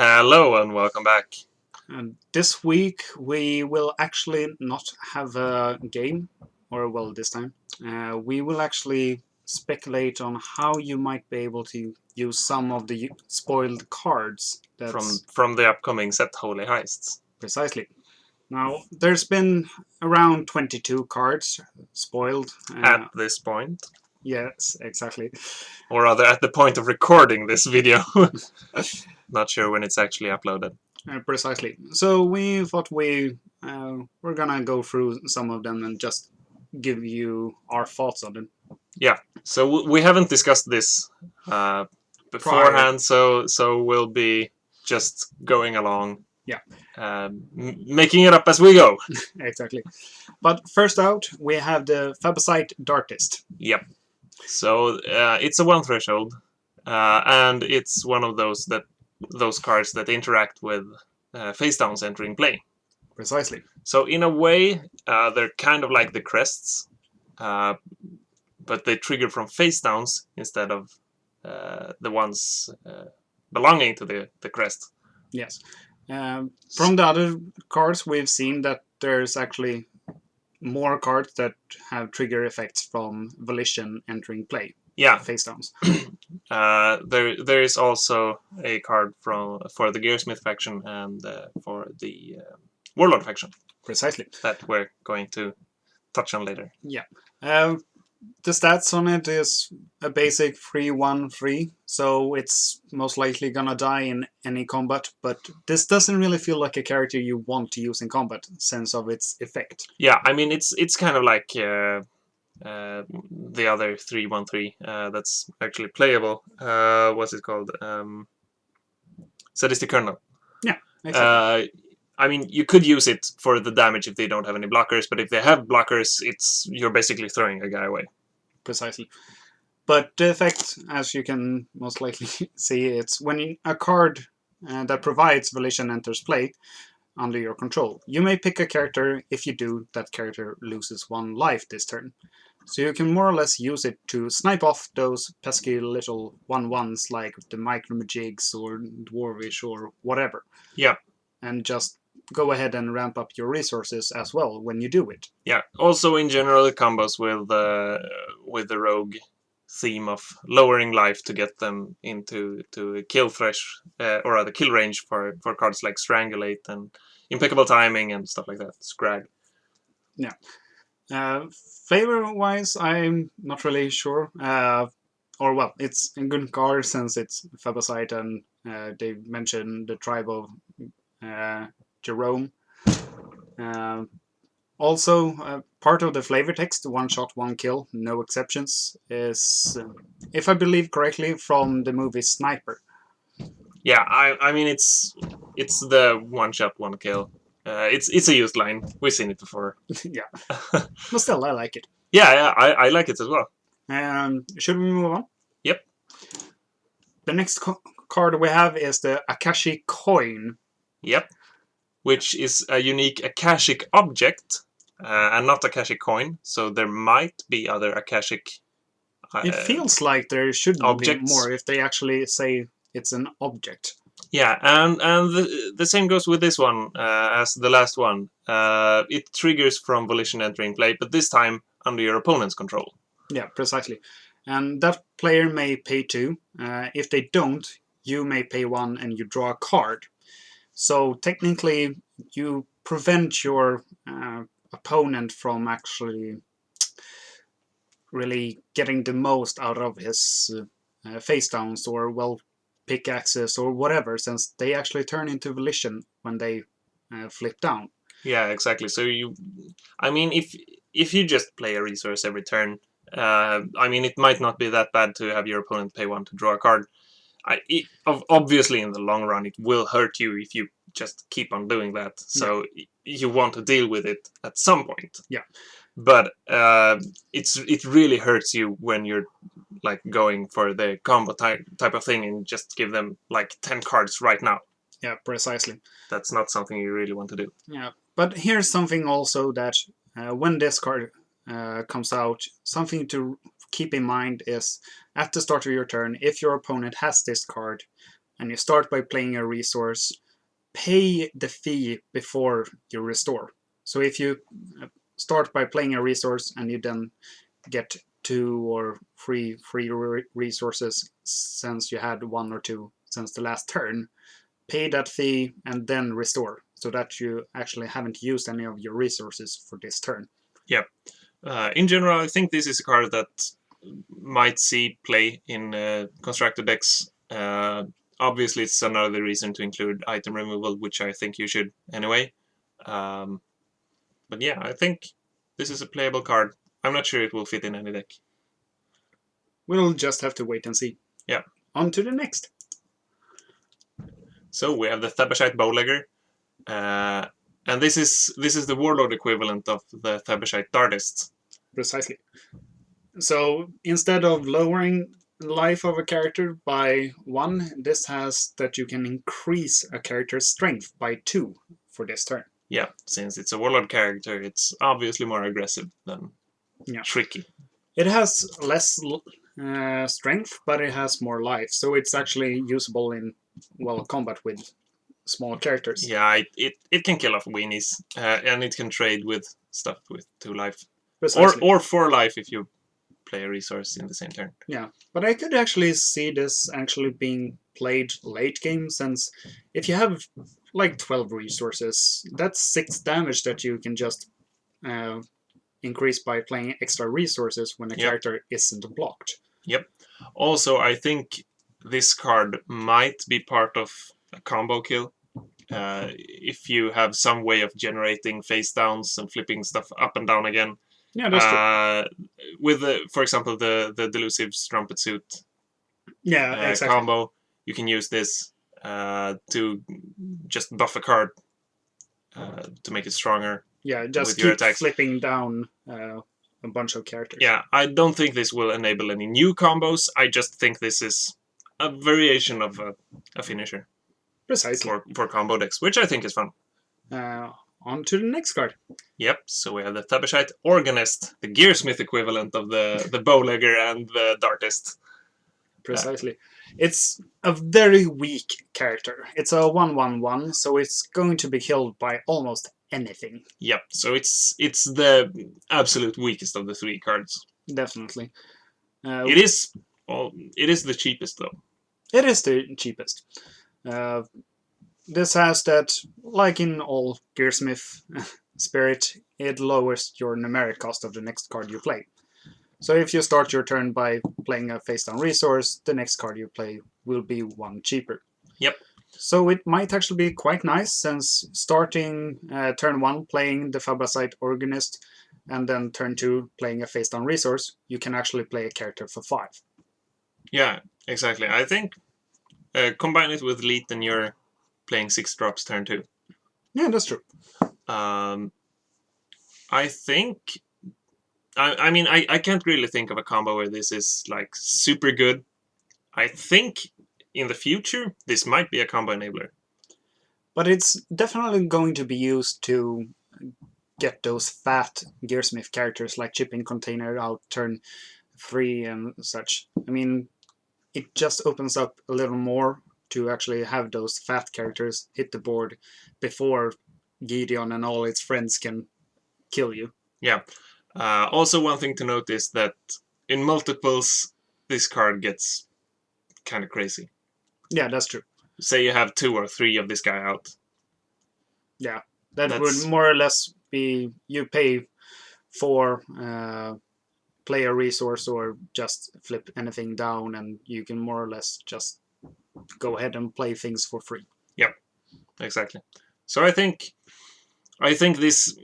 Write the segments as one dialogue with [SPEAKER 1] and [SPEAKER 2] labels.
[SPEAKER 1] Hello and welcome back.
[SPEAKER 2] And this week we will actually not have a game, or well, this time. We will actually speculate on how you might be able to use some of the spoiled cards.
[SPEAKER 1] From the upcoming set Holy Heists.
[SPEAKER 2] Precisely. Now, there's been around 22 cards spoiled.
[SPEAKER 1] At this point.
[SPEAKER 2] Yes, exactly.
[SPEAKER 1] Or rather, at the point of recording this video. Not sure when it's actually uploaded.
[SPEAKER 2] Precisely. So we thought we're gonna go through some of them and just give you our thoughts on them.
[SPEAKER 1] Yeah, so we haven't discussed this beforehand, so we'll be just going along.
[SPEAKER 2] Yeah.
[SPEAKER 1] Making it up as we go.
[SPEAKER 2] Exactly. But first out, we have the Fabicite Dartist.
[SPEAKER 1] Yep. So it's a 1 threshold, and it's one of those cards that interact with face downs entering play.
[SPEAKER 2] Precisely.
[SPEAKER 1] So in a way, they're kind of like the crests, but they trigger from face downs instead of the ones belonging to the crest.
[SPEAKER 2] Yes. From the other cards, we've seen that there's actually more cards that have trigger effects from volition entering play.
[SPEAKER 1] Yeah.
[SPEAKER 2] Face downs.
[SPEAKER 1] There is also a card for the Gearsmith faction and for the Warlord faction.
[SPEAKER 2] Precisely.
[SPEAKER 1] That we're going to touch on later.
[SPEAKER 2] Yeah. The stats on it is a basic 3/1/3, so it's most likely gonna die in any combat, but this doesn't really feel like a character you want to use in combat, since of its effect.
[SPEAKER 1] Yeah, I mean, it's kind of like the other 3/1/3 that's actually playable. What's it called? Sadistic Colonel.
[SPEAKER 2] Yeah, exactly.
[SPEAKER 1] I mean, you could use it for the damage if they don't have any blockers, but if they have blockers, you're basically throwing a guy away.
[SPEAKER 2] Precisely. But the effect, as you can most likely see, it's when a card that provides volition enters play under your control. You may pick a character. If you do, that character loses 1 life this turn. So you can more or less use it to snipe off those pesky little 1/1s like the Micromagigs or Dwarvish or whatever.
[SPEAKER 1] Yeah.
[SPEAKER 2] And just go ahead and ramp up your resources as well when you do it.
[SPEAKER 1] Yeah. Also, in general, it combos with the rogue theme of lowering life to get them into kill thresh or rather kill range for cards like Strangulate and Impeccable Timing and stuff like that. Scrag.
[SPEAKER 2] Yeah. Flavor-wise, I'm not really sure. Or well, it's a good card since it's Fabicite and they mentioned the tribe of Jerome. Also, part of the flavor text, 1 shot, 1 kill, no exceptions, is, if I believe correctly, from the movie Sniper.
[SPEAKER 1] Yeah, I mean it's the 1 shot, 1 kill. It's a used line. We've seen it before.
[SPEAKER 2] Yeah, but still, I like it.
[SPEAKER 1] Yeah, I like it as well.
[SPEAKER 2] Should we move on?
[SPEAKER 1] Yep.
[SPEAKER 2] The next card we have is the Akashi Coin.
[SPEAKER 1] Yep. Which is a unique Akashic object and not Akashic coin. So there might be other Akashic
[SPEAKER 2] it feels like there should
[SPEAKER 1] objects.
[SPEAKER 2] Be more if they actually say it's an object.
[SPEAKER 1] Yeah, and the same goes with this one as the last one. It triggers from volition entering play, but this time under your opponent's control.
[SPEAKER 2] Yeah, precisely. And that player may pay 2. If they don't, you may pay 1 and you draw a card. So technically, you prevent your opponent from actually really getting the most out of his face downs or, well, pickaxes or whatever, since they actually turn into volition when they flip down.
[SPEAKER 1] Yeah, exactly. So I mean, if you just play a resource every turn, I mean, it might not be that bad to have your opponent pay 1 to draw a card. Obviously, in the long run, it will hurt you if you just keep on doing that. So you want to deal with it at some point.
[SPEAKER 2] Yeah.
[SPEAKER 1] But it really hurts you when you're like going for the combo type of thing and just give them like 10 cards right now.
[SPEAKER 2] Yeah, precisely.
[SPEAKER 1] That's not something you really want to do.
[SPEAKER 2] Yeah, but here's something also that when this card comes out, something to keep in mind is at the start of your turn, if your opponent has this card, and you start by playing a resource, pay the fee before you restore. So if you start by playing a resource and you then get 2 or 3 free resources since you had 1 or 2 since the last turn, pay that fee and then restore, so that you actually haven't used any of your resources for this turn.
[SPEAKER 1] Yeah. In general, I think this is a card that might see play in constructed decks. Obviously, it's another reason to include item removal, which I think you should anyway. But yeah, I think this is a playable card. I'm not sure it will fit in any deck.
[SPEAKER 2] We'll just have to wait and see.
[SPEAKER 1] Yeah.
[SPEAKER 2] On to the next.
[SPEAKER 1] So we have the Thebashite Bowlegger. And this is the Warlord equivalent of the Thebashite Dartist.
[SPEAKER 2] Precisely. So instead of lowering life of a character by 1, this has that you can increase a character's strength by 2 for this turn.
[SPEAKER 1] Yeah, since it's a Warlord character, it's obviously more aggressive than tricky.
[SPEAKER 2] It has less strength, but it has more life, so it's actually usable in combat with small characters.
[SPEAKER 1] Yeah, it can kill off weenies, and it can trade with stuff with 2 life.
[SPEAKER 2] Precisely.
[SPEAKER 1] Or 4 life if you play a resource in the same turn.
[SPEAKER 2] Yeah, but I could actually see this actually being played late game, since if you have like 12 resources, that's 6 damage that you can just increase by playing extra resources when a character isn't blocked.
[SPEAKER 1] Yep. Also, I think this card might be part of a combo kill. If you have some way of generating face downs and flipping stuff up and down again.
[SPEAKER 2] Yeah, that's true.
[SPEAKER 1] With, for example, the Delusive Strumpet Suit
[SPEAKER 2] exactly.
[SPEAKER 1] combo, you can use this to just buff a card to make it stronger.
[SPEAKER 2] Yeah, just
[SPEAKER 1] with your
[SPEAKER 2] keep
[SPEAKER 1] attacks.
[SPEAKER 2] flipping down a bunch of characters.
[SPEAKER 1] Yeah, I don't think this will enable any new combos. I just think this is a variation of a finisher.
[SPEAKER 2] Precisely.
[SPEAKER 1] For combo decks, which I think is fun.
[SPEAKER 2] On to the next card.
[SPEAKER 1] Yep, so we have the Thebashite Organist, the Gearsmith equivalent of the Bowlegger and the Dartist.
[SPEAKER 2] Precisely. It's a very weak character. It's a 1/1/1, so it's going to be killed by almost anything.
[SPEAKER 1] Yep, so it's the absolute weakest of the 3 cards.
[SPEAKER 2] Definitely.
[SPEAKER 1] It is the cheapest, though.
[SPEAKER 2] It is the cheapest. This has that, like in all Gearsmith spirit, it lowers your numeric cost of the next card you play. So if you start your turn by playing a face-down resource, the next card you play will be 1 cheaper.
[SPEAKER 1] Yep.
[SPEAKER 2] So it might actually be quite nice, since starting turn 1 playing the Thebashite Organist, and then turn 2 playing a face-down resource, you can actually play a character for 5.
[SPEAKER 1] Yeah, exactly. I think combine it with Leet and you're playing 6 drops turn 2.
[SPEAKER 2] Yeah, that's true.
[SPEAKER 1] I think... I mean, I can't really think of a combo where this is, like, super good. I think in the future, this might be a combo enabler.
[SPEAKER 2] But it's definitely going to be used to get those fat Gearsmith characters like Chipping Container out turn 3 and such. I mean, it just opens up a little more to actually have those fat characters hit the board before Gideon and all its friends can kill you.
[SPEAKER 1] Yeah. Also, one thing to note is that in multiples, this card gets kind of crazy.
[SPEAKER 2] Yeah, that's true.
[SPEAKER 1] Say you have 2 or 3 of this guy out.
[SPEAKER 2] Yeah, that would more or less be you pay for play a resource or just flip anything down, and you can more or less just go ahead and play things for free.
[SPEAKER 1] Yep, exactly. So I think this...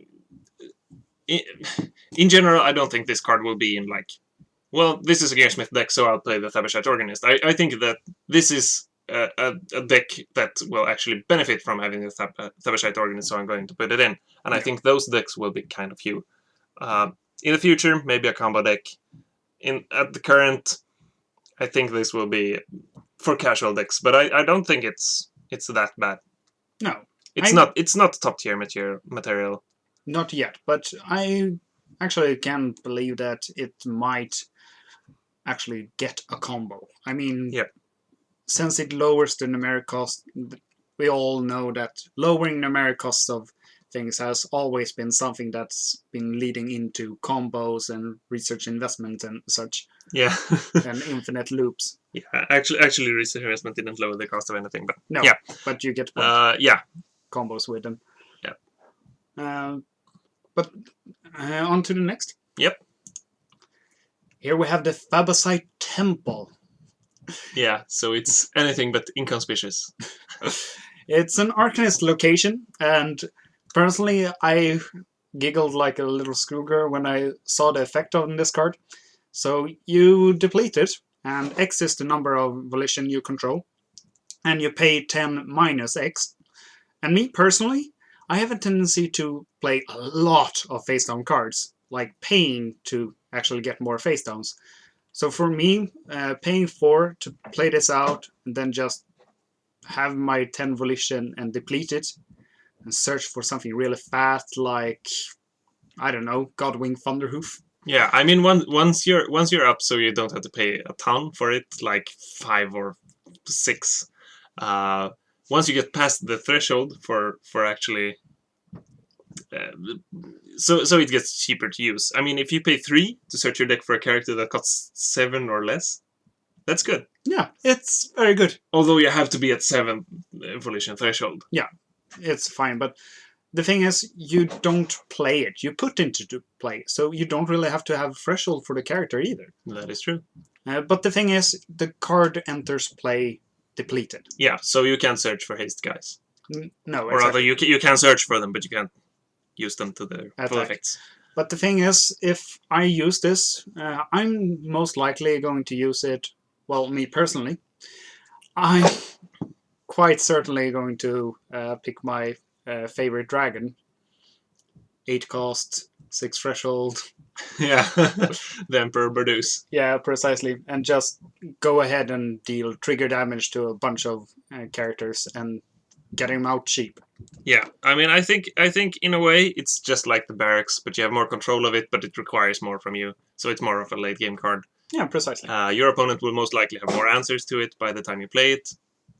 [SPEAKER 1] In general, I don't think this card will be in, like... Well, this is a Gearsmith deck, so I'll play the Thebashite Organist. I think that this is a deck that will actually benefit from having the Thebashite Organist, so I'm going to put it in. And I think those decks will be kind of few. In the future, maybe a combo deck. At the current, I think this will be for casual decks, but I don't think it's that bad.
[SPEAKER 2] No.
[SPEAKER 1] It's not top tier material.
[SPEAKER 2] Not yet, but I actually can believe that it might actually get a combo. I mean,
[SPEAKER 1] yep.
[SPEAKER 2] since it lowers the numeric cost, we all know that lowering numeric costs of things has always been something that's been leading into combos and research investment and such,
[SPEAKER 1] Yeah.
[SPEAKER 2] and infinite loops.
[SPEAKER 1] Yeah. Actually, research investment didn't lower the cost of anything, but
[SPEAKER 2] No,
[SPEAKER 1] yeah.
[SPEAKER 2] but you get the point.
[SPEAKER 1] Yeah.
[SPEAKER 2] Combos with them.
[SPEAKER 1] Yeah.
[SPEAKER 2] But on to the next.
[SPEAKER 1] Yep.
[SPEAKER 2] Here we have the Fabasite Temple.
[SPEAKER 1] Yeah. So it's anything but inconspicuous.
[SPEAKER 2] It's an Arcanist location, and personally, I giggled like a little schoolgirl when I saw the effect on this card. So you deplete it, and X is the number of volition you control, and you pay 10 minus X. And me personally, I have a tendency to play a lot of face down cards, like paying to actually get more face downs. So for me, paying 4 to play this out, and then just have my 10 volition and deplete it, and search for something really fast, like, I don't know, Godwing Thunderhoof.
[SPEAKER 1] Yeah, I mean, once you're up, so you don't have to pay a ton for it, like 5 or 6. Once you get past the threshold for actually, so it gets cheaper to use. I mean, if you pay 3 to search your deck for a character that costs 7 or less, that's good.
[SPEAKER 2] Yeah, it's very good.
[SPEAKER 1] Although you have to be at 7 volition threshold.
[SPEAKER 2] Yeah, it's fine, but the thing is, you don't play it. You put into play, so you don't really have to have threshold for the character either.
[SPEAKER 1] That is true.
[SPEAKER 2] But the thing is, the card enters play depleted.
[SPEAKER 1] Yeah, so you can search for haste guys.
[SPEAKER 2] No,
[SPEAKER 1] or rather, you can search for them, but you can't use them to their full effects.
[SPEAKER 2] But the thing is, if I use this, I'm most likely going to use it. Well, me personally, I'm quite certainly going to pick my favorite dragon. 8 cost, 6 threshold.
[SPEAKER 1] Yeah, the Emperor Burdus.
[SPEAKER 2] Yeah, precisely. And just go ahead and deal trigger damage to a bunch of characters and get him out cheap.
[SPEAKER 1] Yeah, I mean, I think in a way it's just like the barracks, but you have more control of it, but it requires more from you. So it's more of a late game card.
[SPEAKER 2] Yeah, precisely.
[SPEAKER 1] Your opponent will most likely have more answers to it by the time you play it,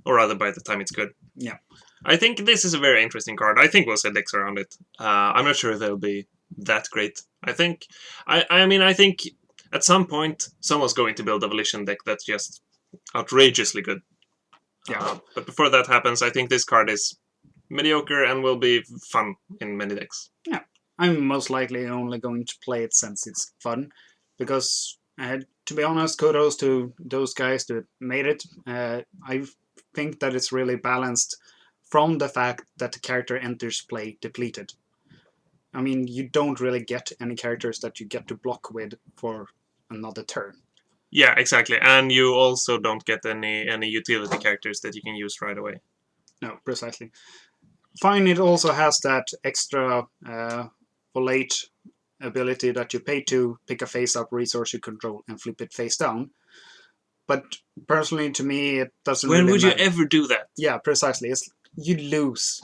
[SPEAKER 1] or rather by the time it's good.
[SPEAKER 2] Yeah.
[SPEAKER 1] I think this is a very interesting card. I think we'll set decks around it. I'm not sure they'll be that great. I think at some point someone's going to build a volition deck that's just outrageously good.
[SPEAKER 2] Yeah.
[SPEAKER 1] But before that happens, I think this card is mediocre and will be fun in many decks.
[SPEAKER 2] Yeah, I'm most likely only going to play it since it's fun, because to be honest, kudos to those guys that made it. I think that it's really balanced from the fact that the character enters play depleted. I mean, you don't really get any characters that you get to block with for another turn.
[SPEAKER 1] Yeah, exactly. And you also don't get any utility characters that you can use right away.
[SPEAKER 2] No, precisely. Fine, it also has that extra volate ability that you pay to pick a face-up resource you control and flip it face down. But personally, to me, it doesn't
[SPEAKER 1] When
[SPEAKER 2] really
[SPEAKER 1] would
[SPEAKER 2] matter.
[SPEAKER 1] you ever do that?
[SPEAKER 2] Yeah, precisely. You lose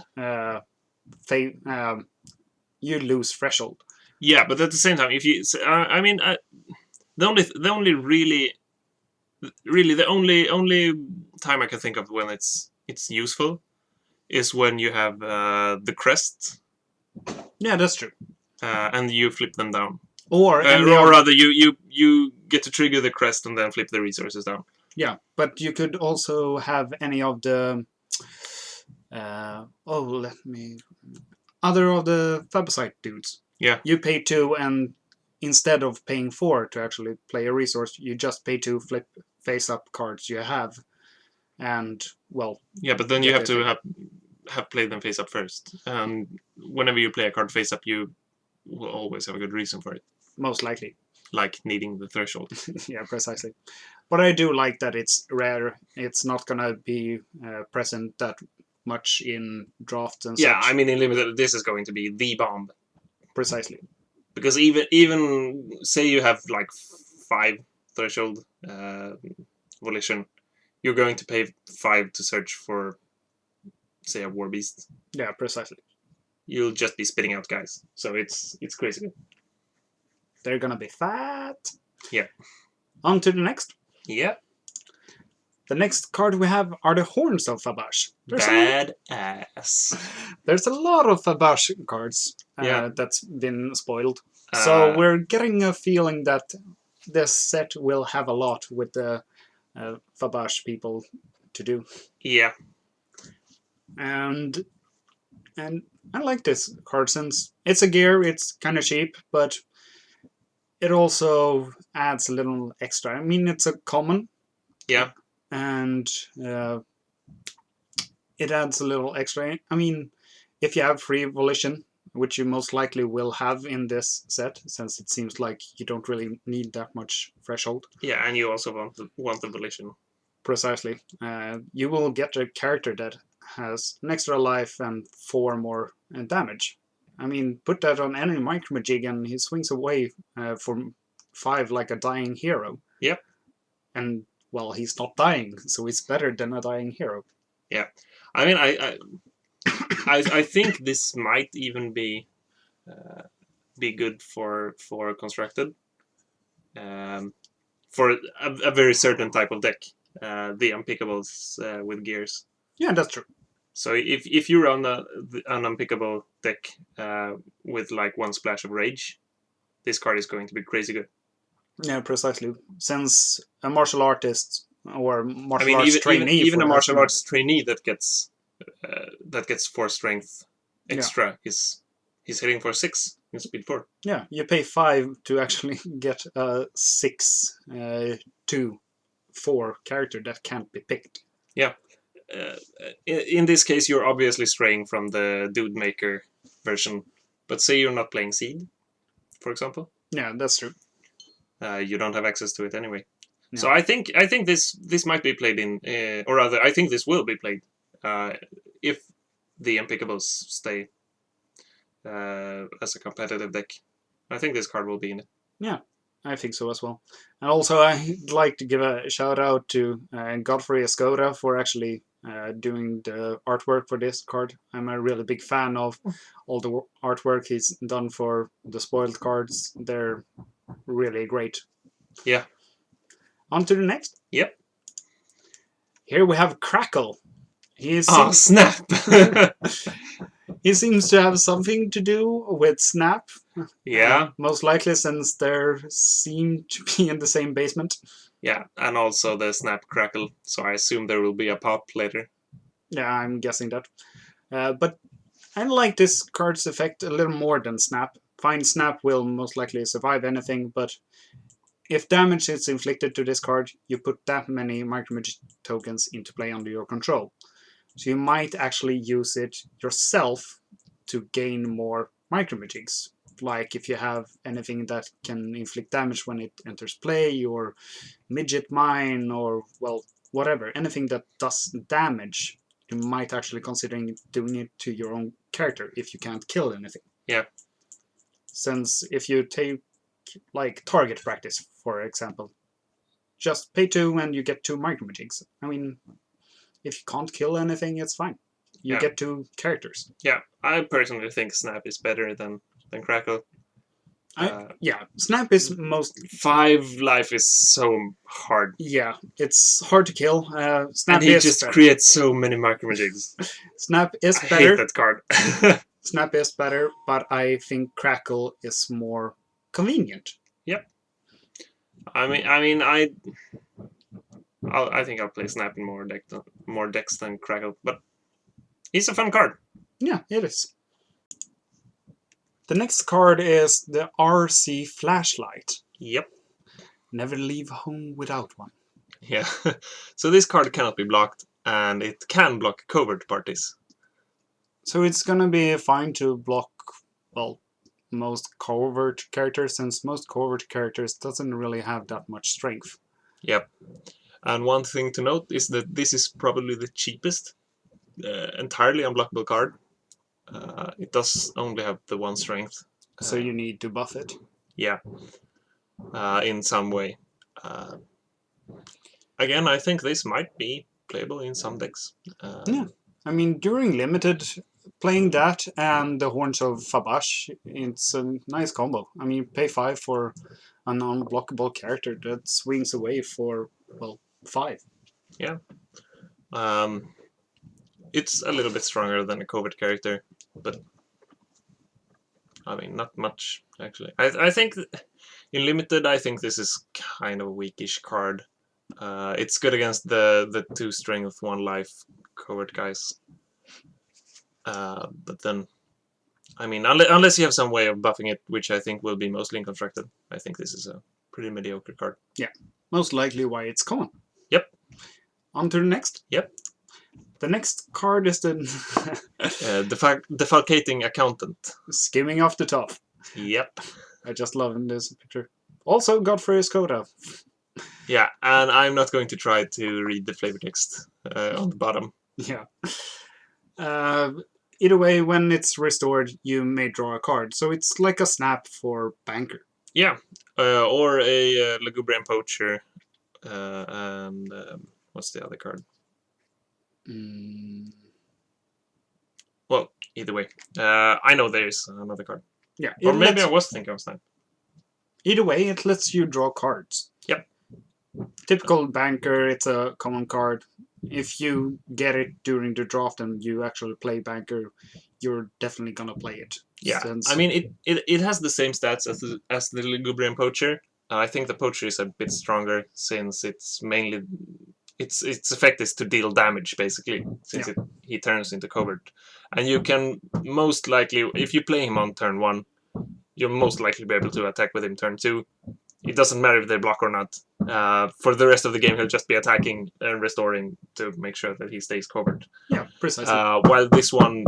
[SPEAKER 2] you lose threshold.
[SPEAKER 1] Yeah, but at the same time, if you, I mean, the only time I can think of when it's useful is when you have the crest.
[SPEAKER 2] Yeah, that's true.
[SPEAKER 1] And you flip them down.
[SPEAKER 2] Or
[SPEAKER 1] rather, you get to trigger the crest and then flip the resources down.
[SPEAKER 2] Yeah, but you could also have any of the other of the Fabasite dudes.
[SPEAKER 1] Yeah.
[SPEAKER 2] You pay 2, and instead of paying 4 to actually play a resource, you just pay 2 flip face-up cards you have, and well.
[SPEAKER 1] Yeah, but then you have to have played them face-up first, and whenever you play a card face-up, you will always have a good reason for it.
[SPEAKER 2] Most likely.
[SPEAKER 1] Like needing the threshold.
[SPEAKER 2] Yeah, precisely. But I do like that it's rare. It's not gonna be present that much in drafts and such.
[SPEAKER 1] Yeah, I mean, in limited, this is going to be the bomb.
[SPEAKER 2] Precisely.
[SPEAKER 1] Because even say you have like 5 threshold volition, you're going to pay 5 to search for, say, a war beast.
[SPEAKER 2] Yeah, precisely.
[SPEAKER 1] You'll just be spitting out guys. So it's crazy good.
[SPEAKER 2] They're gonna be fat.
[SPEAKER 1] Yeah.
[SPEAKER 2] On to the next.
[SPEAKER 1] Yeah.
[SPEAKER 2] The next card we have are the Horns of Fabash.
[SPEAKER 1] Badass.
[SPEAKER 2] There's a lot of Fabash cards
[SPEAKER 1] Yeah.
[SPEAKER 2] that's been spoiled. So we're getting a feeling that this set will have a lot with the Fabash people to do.
[SPEAKER 1] Yeah.
[SPEAKER 2] And I like this card since it's a gear, it's kind of cheap, but it also adds a little extra. I mean, it's a common.
[SPEAKER 1] Yeah.
[SPEAKER 2] And it adds a little extra. I mean, if you have free volition, which you most likely will have in this set, since it seems like you don't really need that much threshold.
[SPEAKER 1] Yeah, and you also want the volition.
[SPEAKER 2] Precisely. You will get a character that has an extra life and 4 more damage. I mean, put that on any micromajig and he swings away for 5 like a dying hero.
[SPEAKER 1] Yep.
[SPEAKER 2] And, well, he's not dying, so he's better than a dying hero.
[SPEAKER 1] Yeah. I mean, I think this might even be good for constructed, for a very certain type of deck, the unpickables with gears.
[SPEAKER 2] Yeah, that's true.
[SPEAKER 1] So if you run an unpickable deck with like 1 splash of rage, this card is going to be crazy good.
[SPEAKER 2] Yeah, precisely. Since a martial artist or martial arts trainee,
[SPEAKER 1] even a martial arts trainee that gets 4 strength extra is he's hitting for 6 in speed 4.
[SPEAKER 2] Yeah, you pay 5 to actually get a 6 2 4 character that can't be picked.
[SPEAKER 1] Yeah. In this case, you're obviously straying from the Dude Maker version, but say you're not playing Seed, for example.
[SPEAKER 2] Yeah, that's true.
[SPEAKER 1] You don't have access to it anyway.
[SPEAKER 2] Yeah.
[SPEAKER 1] So I think this might be played in, or rather, I think this will be played if the Unpickables stay as a competitive deck. I think this card will be in it.
[SPEAKER 2] Yeah, I think so as well. And also, I'd like to give a shout out to Godfrey Escoda for actually doing the artwork for this card. I'm a really big fan of all the artwork he's done for the spoiled cards. They're really great.
[SPEAKER 1] Yeah.
[SPEAKER 2] On to the next.
[SPEAKER 1] Yep.
[SPEAKER 2] Here we have Crackle.
[SPEAKER 1] Snap!
[SPEAKER 2] He seems to have something to do with Snap.
[SPEAKER 1] Yeah.
[SPEAKER 2] Most likely since they seem to be in the same basement.
[SPEAKER 1] Yeah, and also the Snap Crackle, so I assume there will be a pop later.
[SPEAKER 2] Yeah, I'm guessing that. But I like this card's effect a little more than Snap. Fine, Snap will most likely survive anything, but if damage is inflicted to this card, you put that many micromagic tokens into play under your control. So you might actually use it yourself to gain more micromagics. Like if you have anything that can inflict damage when it enters play, or midget mine, or, well, whatever. Anything that does damage, you might actually consider doing it to your own character if you can't kill anything.
[SPEAKER 1] Yeah.
[SPEAKER 2] Since if you take, like, target practice, for example, just pay 2 and you get 2 micromagics. I mean, if you can't kill anything, it's fine. You get 2 characters.
[SPEAKER 1] Yeah, I personally think Snap is better than Crackle.
[SPEAKER 2] Yeah, Snap is most...
[SPEAKER 1] 5 life is so hard.
[SPEAKER 2] Yeah, it's hard to kill. Snap
[SPEAKER 1] and he
[SPEAKER 2] is
[SPEAKER 1] just
[SPEAKER 2] better.
[SPEAKER 1] creates so many micromagics.
[SPEAKER 2] Snap is
[SPEAKER 1] I
[SPEAKER 2] better.
[SPEAKER 1] hate that card.
[SPEAKER 2] Snap is better, but I think Crackle is more convenient.
[SPEAKER 1] Yep. I think I'll play Snap in more decks than Crackle, but he's a fun card.
[SPEAKER 2] Yeah, it is. The next card is the RC Flashlight.
[SPEAKER 1] Yep.
[SPEAKER 2] Never leave home without one.
[SPEAKER 1] Yeah. So this card cannot be blocked, and it can block covert parties.
[SPEAKER 2] So it's gonna be fine to block, well, most covert characters, since most covert characters doesn't really have that much strength.
[SPEAKER 1] Yep. And one thing to note is that this is probably the cheapest entirely unblockable card. It does only have the 1 strength.
[SPEAKER 2] So you need to buff it.
[SPEAKER 1] Yeah. In some way. Again, I think this might be playable in some decks.
[SPEAKER 2] Yeah. I mean, during Limited, playing that and the Horns of Fabash, it's a nice combo. I mean, pay 5 for an unblockable character that swings away for, well, 5.
[SPEAKER 1] Yeah. It's a little bit stronger than a covert character, but I mean, not much actually. I think in limited, I think this is kind of a weakish card. It's good against the 2 strength 1 life covert guys. But then, I mean, unless you have some way of buffing it, which I think will be mostly constructed, I think this is a pretty mediocre card.
[SPEAKER 2] Yeah, most likely why it's common.
[SPEAKER 1] Yep.
[SPEAKER 2] On to the next.
[SPEAKER 1] Yep.
[SPEAKER 2] The next card is the
[SPEAKER 1] Defalcating Accountant.
[SPEAKER 2] skimming off the top.
[SPEAKER 1] Yep.
[SPEAKER 2] I just love this picture. Also, Godfrey's Coda.
[SPEAKER 1] Yeah, and I'm not going to try to read the flavor text on the bottom.
[SPEAKER 2] Yeah. Either way, when it's restored, you may draw a card. So it's like a snap for Banker.
[SPEAKER 1] Yeah, or a Lugubrian Poacher, and what's the other card? Well, either way, I know there's another card.
[SPEAKER 2] Yeah,
[SPEAKER 1] or maybe I was thinking of Snap.
[SPEAKER 2] Either way, it lets you draw cards.
[SPEAKER 1] Yep.
[SPEAKER 2] Typical Banker, it's a common card. If you get it during the draft and you actually play Banker, you're definitely gonna play it.
[SPEAKER 1] Yeah,
[SPEAKER 2] Since
[SPEAKER 1] I mean, it has the same stats as the Lugubrian Poacher. I think the Poacher is a bit stronger since it's mainly its effect is to deal damage basically, since he turns into covert, and you can most likely, if you play him on turn 1, you'll most likely be able to attack with him turn 2. It doesn't matter if they block or not. For the rest of the game, he'll just be attacking and restoring to make sure that he stays covered.
[SPEAKER 2] Yeah, precisely.
[SPEAKER 1] While this one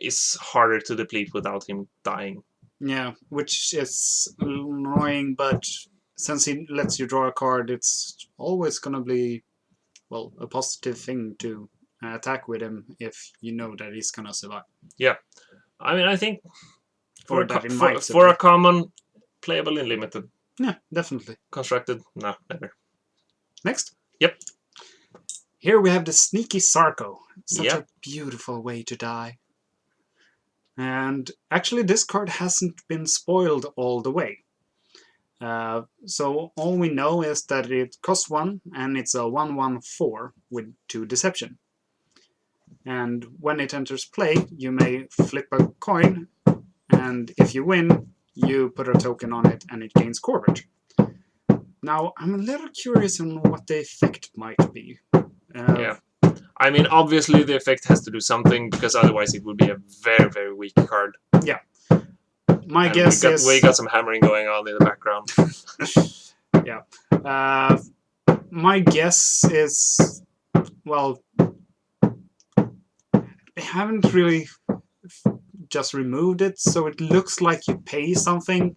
[SPEAKER 1] is harder to deplete without him dying.
[SPEAKER 2] Yeah, which is annoying, but since he lets you draw a card, it's always gonna be, well, a positive thing to attack with him if you know that he's gonna survive.
[SPEAKER 1] Yeah, I mean, I think for
[SPEAKER 2] a
[SPEAKER 1] a common, playable in limited.
[SPEAKER 2] Yeah, definitely.
[SPEAKER 1] Constructed? No, never.
[SPEAKER 2] Next?
[SPEAKER 1] Yep.
[SPEAKER 2] Here we have the Sneaky Sarko. Such
[SPEAKER 1] Yep.
[SPEAKER 2] a beautiful way to die. And actually this card hasn't been spoiled all the way. So all we know is that it costs 1 and it's a 1/1/4 with 2 deception. And when it enters play, you may flip a coin, and if you win, you put a token on it and it gains coverage. Now, I'm a little curious on what the effect might be.
[SPEAKER 1] Yeah. I mean, obviously the effect has to do something, because otherwise it would be a very, very weak card.
[SPEAKER 2] Yeah. My guess is...
[SPEAKER 1] We got some hammering going on in the background.
[SPEAKER 2] Yeah. My guess is... Well... They haven't really just removed it, so it looks like you pay something.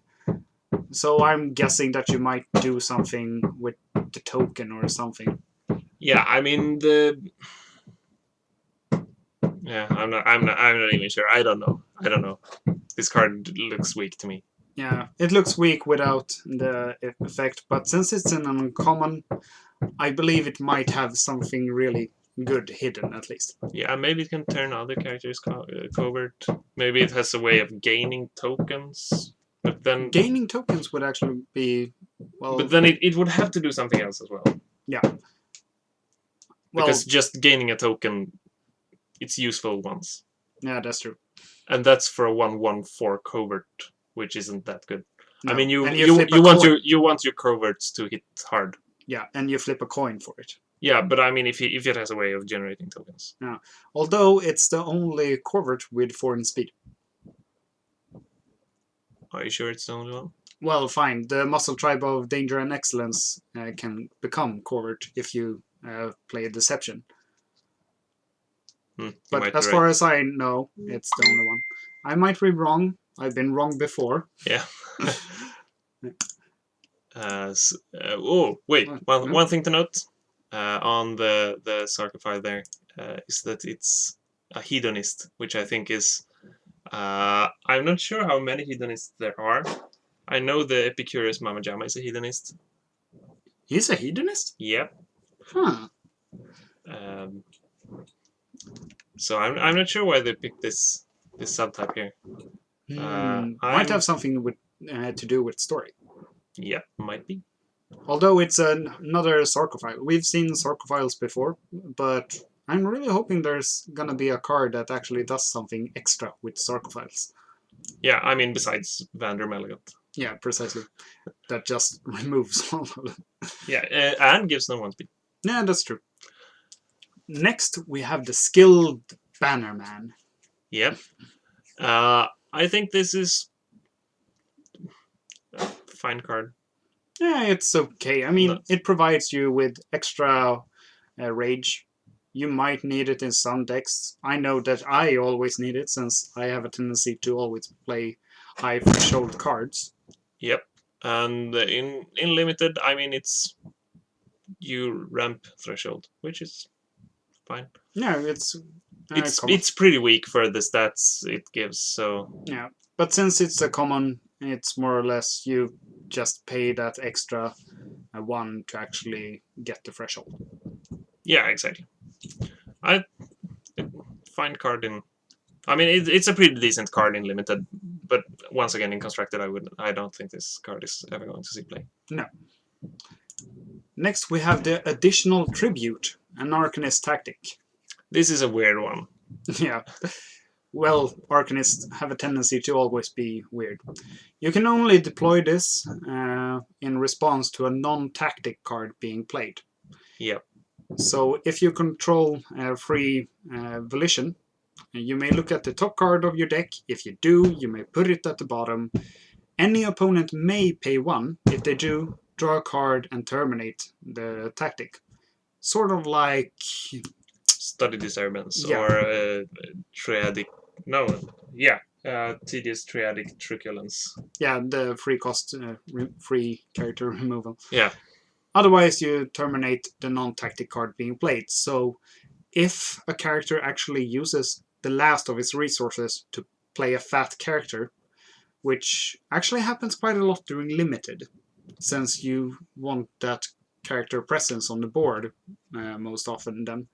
[SPEAKER 2] So I'm guessing that you might do something with the token or something.
[SPEAKER 1] Yeah, I mean Yeah, I'm not even sure. I don't know. This card looks weak to me.
[SPEAKER 2] Yeah, it looks weak without the effect, but since it's an uncommon, I believe it might have something really good hidden, at least.
[SPEAKER 1] Yeah, maybe it can turn other characters covert. Maybe it has a way of gaining tokens, but then...
[SPEAKER 2] Gaining tokens would actually be, well...
[SPEAKER 1] But then it would have to do something else as well.
[SPEAKER 2] Yeah.
[SPEAKER 1] Because just gaining a token, it's useful once.
[SPEAKER 2] Yeah, that's true.
[SPEAKER 1] And that's for a 1/1/4 covert, which isn't that good.
[SPEAKER 2] No.
[SPEAKER 1] I mean, you want your coverts to hit hard.
[SPEAKER 2] Yeah, and you flip a coin for it.
[SPEAKER 1] Yeah, but I mean, if it has a way of generating tokens.
[SPEAKER 2] Yeah. Although it's the only covert with 4 in speed.
[SPEAKER 1] Are you sure it's the only one?
[SPEAKER 2] Well, fine. The Muscle Tribe of Danger and Excellence can become covert if you play a Deception. But as far as I know, it's the only one. I might be wrong. I've been wrong before.
[SPEAKER 1] Yeah. Wait. One thing to note on the sarcophagi there is that it's a hedonist, which I think is... I'm not sure how many hedonists there are. I know the Epicurus Mama Jama is a hedonist.
[SPEAKER 2] He's a hedonist?
[SPEAKER 1] Yep.
[SPEAKER 2] Huh.
[SPEAKER 1] So I'm not sure why they picked this subtype here.
[SPEAKER 2] Might have something with to do with story.
[SPEAKER 1] Yep, might be.
[SPEAKER 2] Although it's another Sarcophile. We've seen Sarcophiles before, but I'm really hoping there's gonna be a card that actually does something extra with Sarcophiles.
[SPEAKER 1] Yeah, I mean, besides Vander Melgot.
[SPEAKER 2] Yeah, precisely. That just removes all of them.
[SPEAKER 1] Yeah, and gives them 1 speed.
[SPEAKER 2] Yeah, that's true. Next, we have the Skilled Bannerman.
[SPEAKER 1] Yep. I think this is a fine card.
[SPEAKER 2] Yeah, it's okay. I mean,
[SPEAKER 1] No.
[SPEAKER 2] it provides you with extra rage. You might need it in some decks. I know that I always need it since I have a tendency to always play high threshold cards.
[SPEAKER 1] Yep. And in limited, I mean, it's you ramp threshold, which is fine.
[SPEAKER 2] Yeah, it's common.
[SPEAKER 1] It's pretty weak for the stats it gives. So
[SPEAKER 2] Yeah, but since it's a common, it's more or less you just pay that extra one to actually get the threshold.
[SPEAKER 1] yeah, exactly. I fine card in. I mean, it's a pretty decent card in limited, but once again in constructed, I don't think this card is ever going to see play.
[SPEAKER 2] No. Next, we have the additional tribute, an Arcanist tactic.
[SPEAKER 1] This is a weird one.
[SPEAKER 2] Yeah. Well, Arcanists have a tendency to always be weird. You can only deploy this in response to a non-tactic card being played.
[SPEAKER 1] Yep.
[SPEAKER 2] So if you control free volition, you may look at the top card of your deck. If you do, you may put it at the bottom. Any opponent may pay 1. If they do, draw a card and terminate the tactic. Sort of like
[SPEAKER 1] Study disturbance
[SPEAKER 2] Yeah.
[SPEAKER 1] or triadic. No, yeah, tedious triadic truculence.
[SPEAKER 2] yeah, the free cost, free character removal.
[SPEAKER 1] Yeah.
[SPEAKER 2] Otherwise, you terminate the non-tactic card being played. So, if a character actually uses the last of its resources to play a fat character, which actually happens quite a lot during limited, since you want that character presence on the board most often, then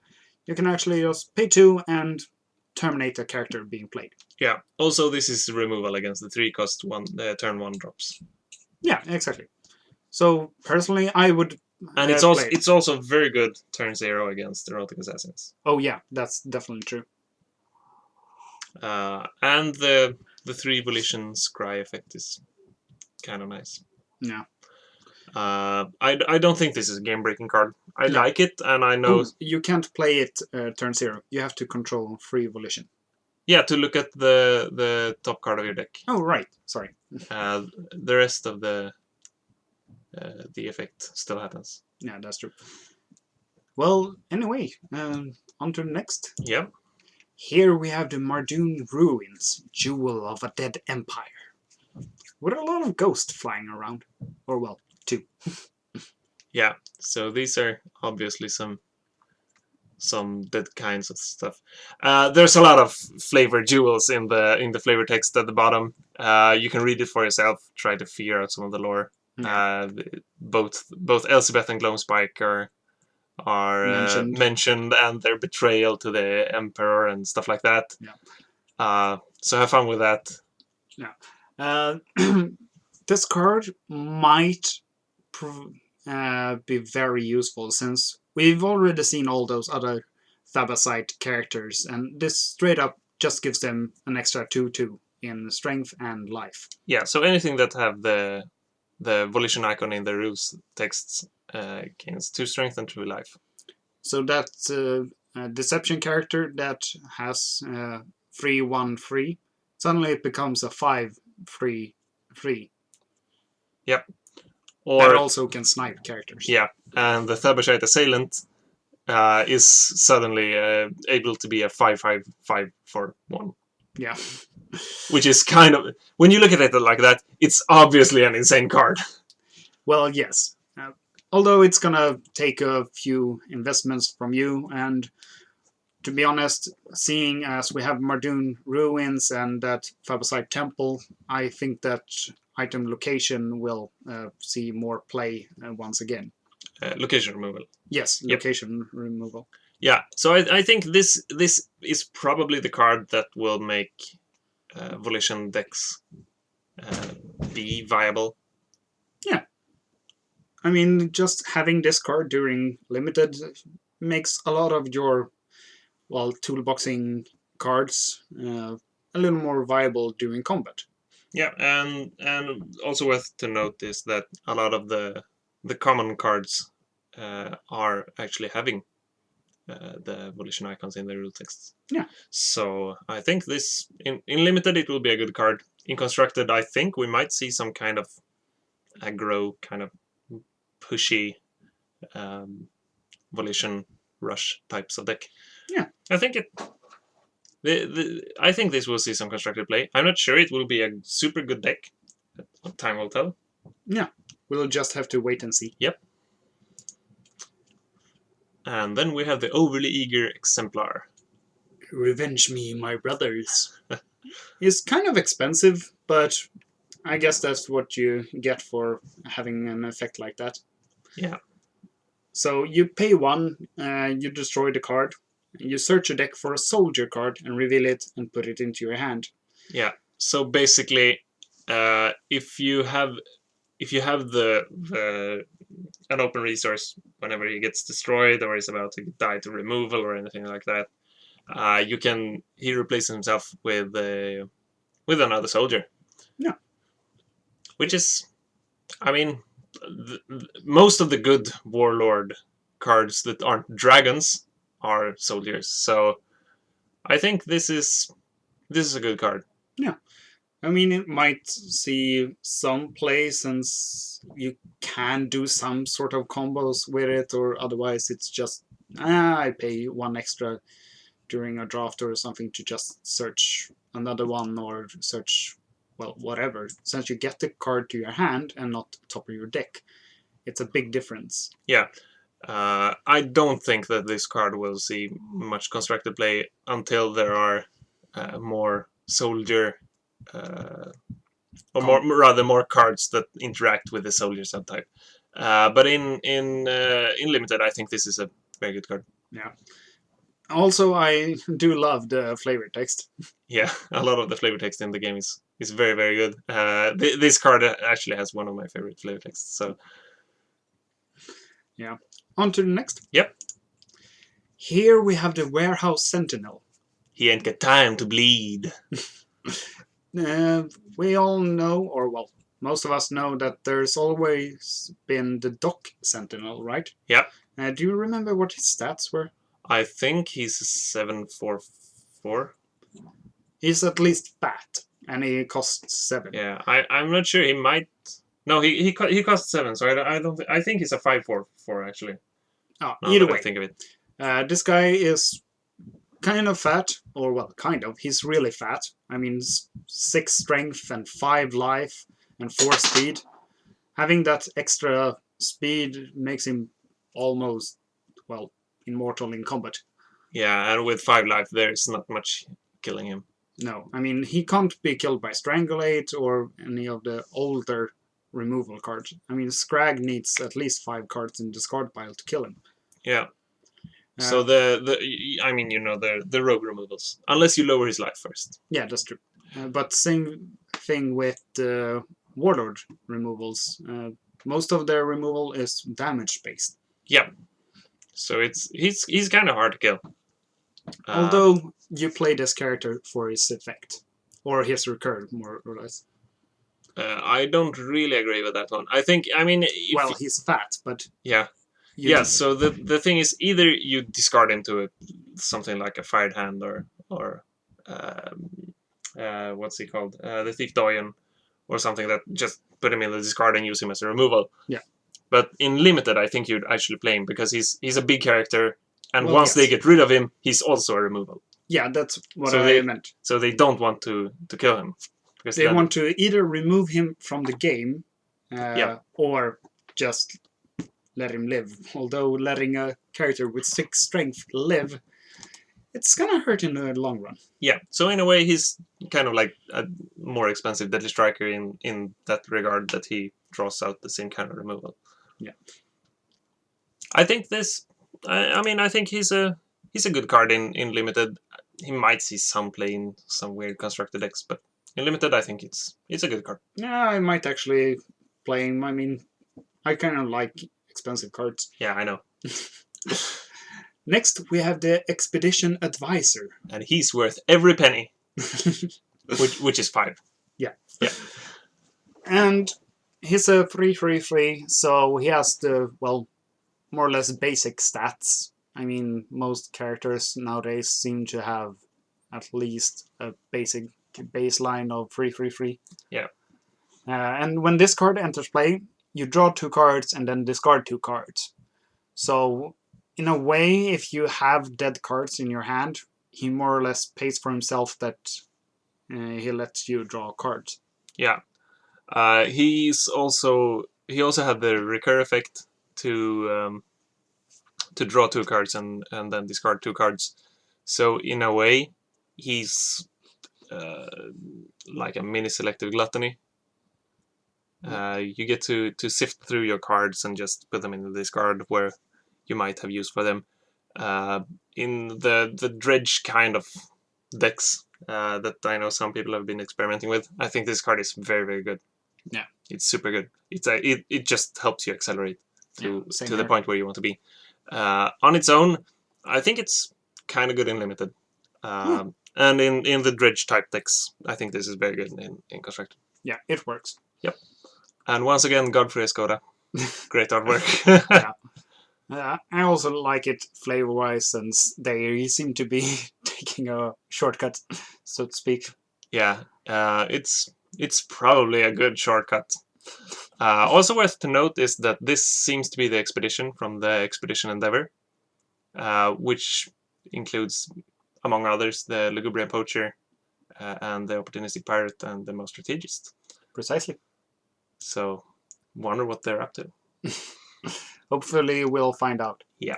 [SPEAKER 2] you can actually just pay 2 and terminate a character being played.
[SPEAKER 1] Yeah. Also, this is removal against the 3-cost turn 1 drops.
[SPEAKER 2] Yeah, exactly. So personally, I would.
[SPEAKER 1] And it's also very good turn 0 against erotic assassins.
[SPEAKER 2] Oh yeah, that's definitely true.
[SPEAKER 1] And the 3 volition scry effect is kind of nice.
[SPEAKER 2] Yeah.
[SPEAKER 1] I don't think this is a game breaking card. I
[SPEAKER 2] No.
[SPEAKER 1] like it, and I know.
[SPEAKER 2] You can't play it turn 0. You have to control free volition.
[SPEAKER 1] Yeah, to look at the top card of your deck.
[SPEAKER 2] Oh right, sorry.
[SPEAKER 1] The rest of the effect still happens.
[SPEAKER 2] Yeah, that's true. Well, anyway, on to the next.
[SPEAKER 1] Yeah.
[SPEAKER 2] Here we have the Mardoon Ruins, Jewel of a Dead Empire. With a lot of ghosts flying around. Or, well, 2.
[SPEAKER 1] Yeah, so these are obviously some dead kinds of stuff. There's a lot of flavor jewels in the flavor text at the bottom. You can read it for yourself, try to figure out some of the lore.
[SPEAKER 2] Yeah.
[SPEAKER 1] Both Elizabeth and Gloamspike are mentioned, and their betrayal to the Emperor and stuff like that.
[SPEAKER 2] Yeah.
[SPEAKER 1] So have fun with that.
[SPEAKER 2] Yeah. This card might be very useful since we've already seen all those other Thabasite characters, and this straight up just gives them an extra 2/2 in strength and life.
[SPEAKER 1] Yeah, so anything that have the volition icon in the rules texts gains 2 strength and 2 life.
[SPEAKER 2] So that's a deception character that has 3/1/3. Suddenly it becomes a 5/3/3.
[SPEAKER 1] Yep. Or
[SPEAKER 2] that also can snipe characters.
[SPEAKER 1] Yeah, and the Thabashite Assailant is suddenly able to be a 5/5/5 for 1.
[SPEAKER 2] Yeah.
[SPEAKER 1] Which is kind of, when you look at it like that, it's obviously an insane card.
[SPEAKER 2] Well, yes. Although it's gonna take a few investments from you, and to be honest, seeing as we have Mardoon Ruins and that Thabasite Temple, I think that item location will see more play once again.
[SPEAKER 1] Location removal.
[SPEAKER 2] Yes, location removal.
[SPEAKER 1] Yeah, so I think this is probably the card that will make Volition decks be viable.
[SPEAKER 2] Yeah. I mean, just having this card during limited makes a lot of your, well, toolboxing cards a little more viable during combat.
[SPEAKER 1] Yeah, and also worth to note is that a lot of the common cards are actually having the volition icons in the rule texts.
[SPEAKER 2] Yeah.
[SPEAKER 1] So I think this in limited it will be a good card. In constructed, I think we might see some kind of aggro, kind of pushy volition rush types of deck.
[SPEAKER 2] Yeah.
[SPEAKER 1] I think it. I think this will see some constructed play. I'm not sure it will be a super good deck. Time will tell.
[SPEAKER 2] Yeah, we'll just have to wait and see.
[SPEAKER 1] Yep. And then we have the overly eager exemplar.
[SPEAKER 2] Revenge me, my brothers. It's kind of expensive, but I guess that's what you get for having an effect like that.
[SPEAKER 1] Yeah.
[SPEAKER 2] So you pay 1, you destroy the card, you search a deck for a soldier card and reveal it and put it into your hand.
[SPEAKER 1] Yeah. So basically, if you have the an open resource whenever he gets destroyed or is about to die to removal or anything like that, he replaces himself with another soldier.
[SPEAKER 2] Yeah.
[SPEAKER 1] Which is, I mean, most of the good warlord cards that aren't dragons are soldiers. So I think this is a good card.
[SPEAKER 2] Yeah. I mean, it might see some play since you can do some sort of combos with it, or otherwise it's just, I pay 1 extra during a draft or something to just search another one or search, well, whatever. Since you get the card to your hand and not top of your deck, it's a big difference.
[SPEAKER 1] Yeah. I don't think that this card will see much constructed play until there are more soldier, or more cards that interact with the soldier subtype. But in limited, I think this is a very good card.
[SPEAKER 2] Yeah. Also, I do love the flavor text.
[SPEAKER 1] Yeah, a lot of the flavor text in the game is very, very good. This card actually has one of my favorite flavor texts. So
[SPEAKER 2] yeah. On to the next.
[SPEAKER 1] Yep.
[SPEAKER 2] Here we have the Warehouse Sentinel.
[SPEAKER 1] He ain't got time to bleed.
[SPEAKER 2] We all know, or well, most of us know that there's always been the Dock Sentinel, right?
[SPEAKER 1] Yep.
[SPEAKER 2] Do you remember what his stats were?
[SPEAKER 1] I think he's a 7/4/4.
[SPEAKER 2] He's at least fat, and he costs 7.
[SPEAKER 1] Yeah, I'm not sure. He might. No, he costs 7. So I don't. I think he's a 5/4/4 actually.
[SPEAKER 2] Oh,
[SPEAKER 1] Now
[SPEAKER 2] either
[SPEAKER 1] that I
[SPEAKER 2] way,
[SPEAKER 1] think of it.
[SPEAKER 2] this guy is kind of fat, or well, kind of. He's really fat. I mean, 6 strength and 5 life and 4 speed. Having that extra speed makes him almost, well, immortal in combat.
[SPEAKER 1] Yeah, and with 5 life, there's not much killing him.
[SPEAKER 2] No, I mean, he can't be killed by Strangulate or any of the older removal cards. I mean, Scrag needs at least 5 cards in discard pile to kill him.
[SPEAKER 1] Yeah. So I mean, you know, the rogue removals, unless you lower his life first.
[SPEAKER 2] Yeah, that's true. But same thing with the warlord removals. Most of their removal is damage based.
[SPEAKER 1] Yeah. So he's kind of hard to kill.
[SPEAKER 2] Although you play this character for his effect, or his recurve, more or less.
[SPEAKER 1] I don't really agree with that one. I mean,
[SPEAKER 2] well, he's fat, but
[SPEAKER 1] yeah. Yeah, so the thing is, either you discard him to something like a Fired Hand or what's he called? The Thief Doyen, or something that just put him in the discard and use him as a removal.
[SPEAKER 2] Yeah.
[SPEAKER 1] But in limited, I think you'd actually play him because he's a big character, and
[SPEAKER 2] Well,
[SPEAKER 1] once
[SPEAKER 2] yes.
[SPEAKER 1] they get rid of him, he's also a removal.
[SPEAKER 2] Yeah, that's what
[SPEAKER 1] So
[SPEAKER 2] I meant.
[SPEAKER 1] So they don't want to kill him. Because
[SPEAKER 2] They want to either remove him from the game, or just let him live. Although letting a character with 6 strength live, it's gonna hurt in the long run.
[SPEAKER 1] Yeah, so in a way he's kind of like a more expensive Deadly Striker in that regard, that he draws out the same kind of removal.
[SPEAKER 2] Yeah.
[SPEAKER 1] I think this... I mean, I think he's a good card in limited. He might see some play in some weird constructed decks, but in limited I think it's a good card.
[SPEAKER 2] Yeah, I might actually play him. I mean, I kind of like expensive cards.
[SPEAKER 1] Yeah, I know.
[SPEAKER 2] Next, we have the Expedition Advisor.
[SPEAKER 1] And he's worth every penny, which is 5.
[SPEAKER 2] Yeah.
[SPEAKER 1] Yeah.
[SPEAKER 2] And he's a free, so he has the, well, more or less basic stats. I mean, most characters nowadays seem to have at least a basic baseline of free.
[SPEAKER 1] Yeah.
[SPEAKER 2] And when this card enters play, you draw 2 cards and then discard 2 cards. So, in a way, if you have dead cards in your hand, he more or less pays for himself that he lets you draw cards.
[SPEAKER 1] Yeah. He also had the recur effect to draw 2 cards and then discard 2 cards. So in a way, he's like a mini selective gluttony. You get to sift through your cards and just put them in the discard where you might have use for them. In the dredge kind of decks that I know some people have been experimenting with, I think this card is very, very good.
[SPEAKER 2] Yeah,
[SPEAKER 1] it's super good. It just helps you accelerate to the point where you want to be. On its own, I think it's kind of good in limited. And in the dredge type decks, I think this is very good in constructed.
[SPEAKER 2] Yeah, it works.
[SPEAKER 1] Yep. And once again, Godfrey Escoda. Great artwork.
[SPEAKER 2] Yeah. I also like it flavor-wise, since they seem to be taking a shortcut, so to speak.
[SPEAKER 1] Yeah, it's probably a good shortcut. Also worth to note is that this seems to be the expedition from the Expedition Endeavor, which includes, among others, the Lugubrian Poacher, and the Opportunistic Pirate, and the Most Strategist.
[SPEAKER 2] Precisely.
[SPEAKER 1] So, wonder what they're up to.
[SPEAKER 2] Hopefully we'll find out.
[SPEAKER 1] Yeah.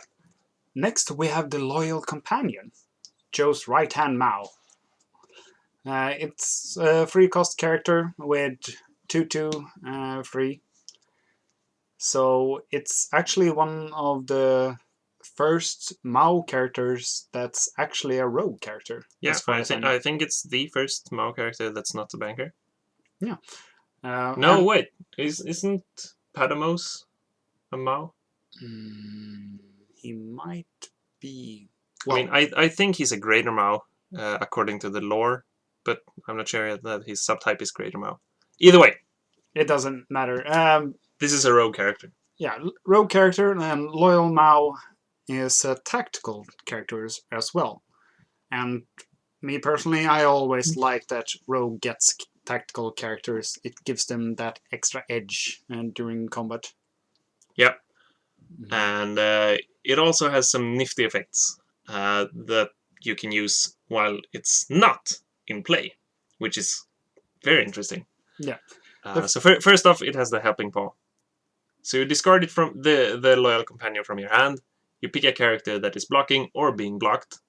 [SPEAKER 2] Next, we have the Loyal Companion, Joe's right-hand Mao. It's a free-cost character with 2/2 free. So it's actually one of the first Mao characters that's actually a rogue character.
[SPEAKER 1] Yeah, I think it's the first Mao character that's not a banker.
[SPEAKER 2] Yeah.
[SPEAKER 1] No, wait. Isn't Padamos a Mao?
[SPEAKER 2] He might be.
[SPEAKER 1] Well, I mean, I think he's a Greater Mao, according to the lore, but I'm not sure that his subtype is Greater Mao. Either way,
[SPEAKER 2] it doesn't matter.
[SPEAKER 1] This is a rogue character.
[SPEAKER 2] Yeah, rogue character, and Loyal Mao is a tactical character as well. And me personally, I always like that rogue gets tactical characters. It gives them that extra edge during combat.
[SPEAKER 1] Yep. And it also has some nifty effects that you can use while it's not in play, which is very interesting.
[SPEAKER 2] Yeah.
[SPEAKER 1] So first off, it has the Helping Paw. So you discard it from the Loyal Companion from your hand. You pick a character that is blocking or being blocked,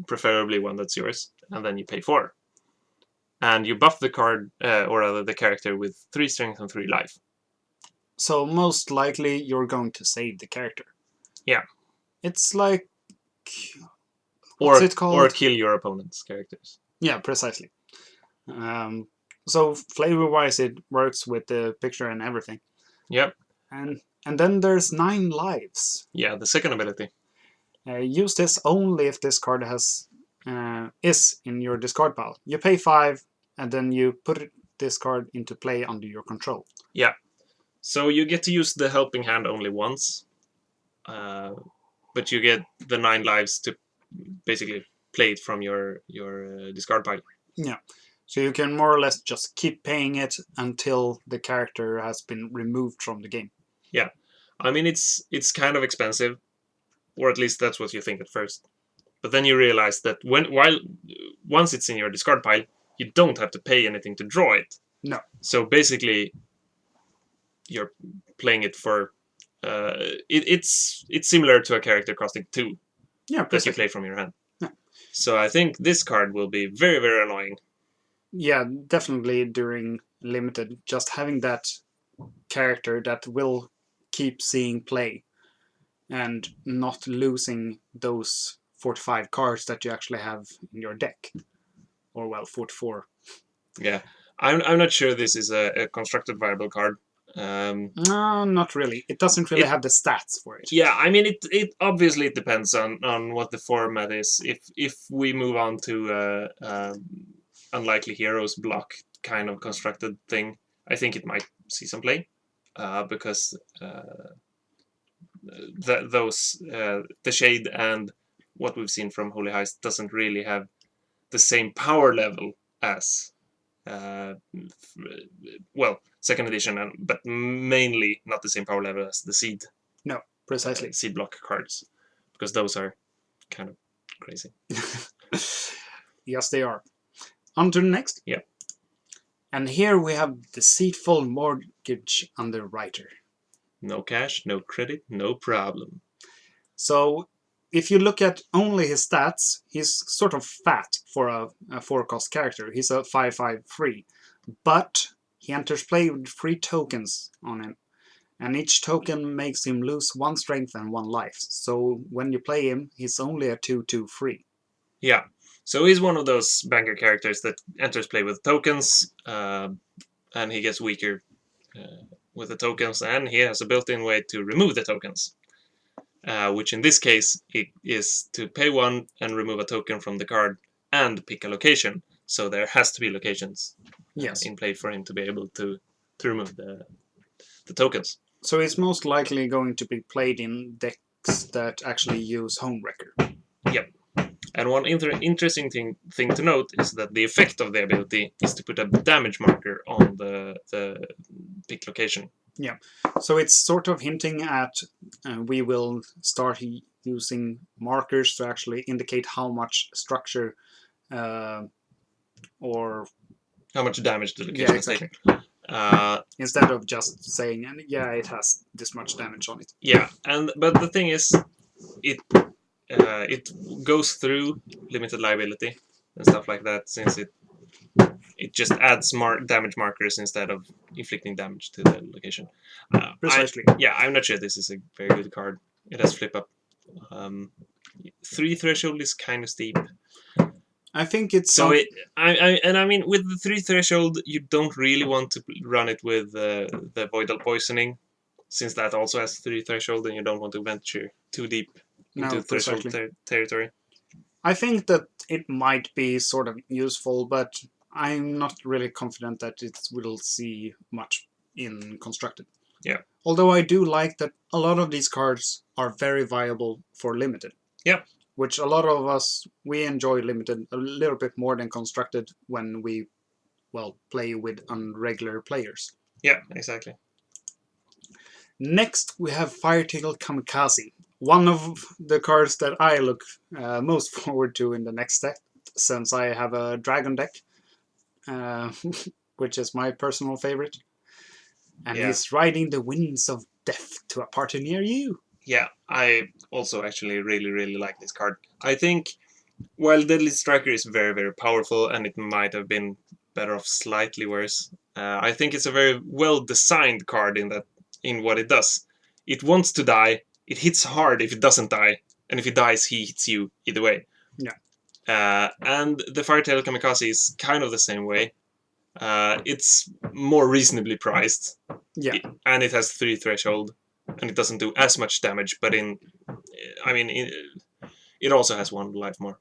[SPEAKER 1] preferably one that's yours, and then you pay 4. And you buff the card, or rather the character, with 3 strength and 3 life.
[SPEAKER 2] So most likely you're going to save the character.
[SPEAKER 1] Yeah.
[SPEAKER 2] It's like...
[SPEAKER 1] What's it called? Or kill your opponent's characters.
[SPEAKER 2] Yeah, precisely. So flavor-wise, it works with the picture and everything.
[SPEAKER 1] Yep.
[SPEAKER 2] And then there's 9 lives.
[SPEAKER 1] Yeah, the second ability.
[SPEAKER 2] Use this only if this card is in your discard pile. You pay 5, and then you put this card into play under your control.
[SPEAKER 1] Yeah. So you get to use the Helping Hand only once, but you get the 9 lives to basically play it from your discard pile.
[SPEAKER 2] Yeah. So you can more or less just keep paying it until the character has been removed from the game.
[SPEAKER 1] Yeah. I mean, it's kind of expensive, or at least that's what you think at first. But then you realize that once it's in your discard pile, you don't have to pay anything to draw it.
[SPEAKER 2] No.
[SPEAKER 1] So basically, you're playing it for... it's similar to a character costing 2.
[SPEAKER 2] Yeah,
[SPEAKER 1] that you play from your hand. Yeah. So I think this card will be very, very annoying.
[SPEAKER 2] Yeah, definitely during limited. Just having that character that will keep seeing play and not losing those 45 cards that you actually have in your deck. Or, well, 44.
[SPEAKER 1] Yeah. I'm not sure this is a constructed viable card.
[SPEAKER 2] No, not really. It doesn't really have the stats for it.
[SPEAKER 1] Yeah, I mean, it obviously it depends on what the format is. If we move on to unlikely heroes block kind of constructed thing, I think it might see some play, because the shade and what we've seen from Holy Heist doesn't really have the same power level as second edition, but mainly not the same power level as the seed.
[SPEAKER 2] No, precisely.
[SPEAKER 1] Seed block cards, because those are kind of crazy.
[SPEAKER 2] Yes, they are. On to the next.
[SPEAKER 1] Yeah.
[SPEAKER 2] And here we have Deceitful Mortgage Underwriter.
[SPEAKER 1] No cash, no credit, no problem.
[SPEAKER 2] So, if you look at only his stats, he's sort of fat for a 4-cost character. He's a 5/5 but he enters play with 3 tokens on him. And each token makes him lose 1 strength and 1 life. So when you play him, he's only a 2/2
[SPEAKER 1] Yeah. So he's one of those banker characters that enters play with tokens, and he gets weaker with the tokens, and he has a built-in way to remove the tokens, which in this case it is to pay 1 and remove a token from the card and pick a location. So there has to be locations in play for him to be able to remove the tokens.
[SPEAKER 2] So it's most likely going to be played in decks that actually use Homewrecker.
[SPEAKER 1] Yep. And one interesting thing to note is that the effect of the ability is to put a damage marker on the pick location.
[SPEAKER 2] Yeah. So it's sort of hinting at we will start using markers to actually indicate how much structure or
[SPEAKER 1] how much damage the location is taking.
[SPEAKER 2] Instead of just saying, yeah, it has this much damage on it.
[SPEAKER 1] Yeah, but the thing is, it goes through limited liability and stuff like that, since it just adds damage markers instead of inflicting damage to the location.
[SPEAKER 2] Precisely.
[SPEAKER 1] I'm not sure this is a very good card. It has flip up. 3 threshold is kind of steep.
[SPEAKER 2] I think it's
[SPEAKER 1] so. I mean, with the 3 threshold, you don't really want to run it with the Voidal Poisoning, since that also has 3 threshold, and you don't want to venture too deep into threshold territory.
[SPEAKER 2] I think that it might be sort of useful, but I'm not really confident that it will see much in constructed.
[SPEAKER 1] Yeah.
[SPEAKER 2] Although I do like that a lot of these cards are very viable for limited.
[SPEAKER 1] Yeah.
[SPEAKER 2] Which a lot of us, we enjoy limited a little bit more than constructed when we, play with unregular players.
[SPEAKER 1] Yeah, exactly.
[SPEAKER 2] Next, we have Firetail Kamikaze. One of the cards that I look most forward to in the next deck, since I have a Dragon deck, which is my personal favorite. And he's riding the winds of death to a party near you.
[SPEAKER 1] Yeah, I also actually really, really like this card. I think, while Deadly Striker is very, very powerful, and it might have been better off slightly worse, I think it's a very well-designed card in what it does. It wants to die, it hits hard if it doesn't die, and if it dies, he hits you either way.
[SPEAKER 2] Yeah.
[SPEAKER 1] And the Firetail Kamikaze is kind of the same way. It's more reasonably priced.
[SPEAKER 2] Yeah.
[SPEAKER 1] And it has 3 threshold. And it doesn't do as much damage, but it also has 1 life more.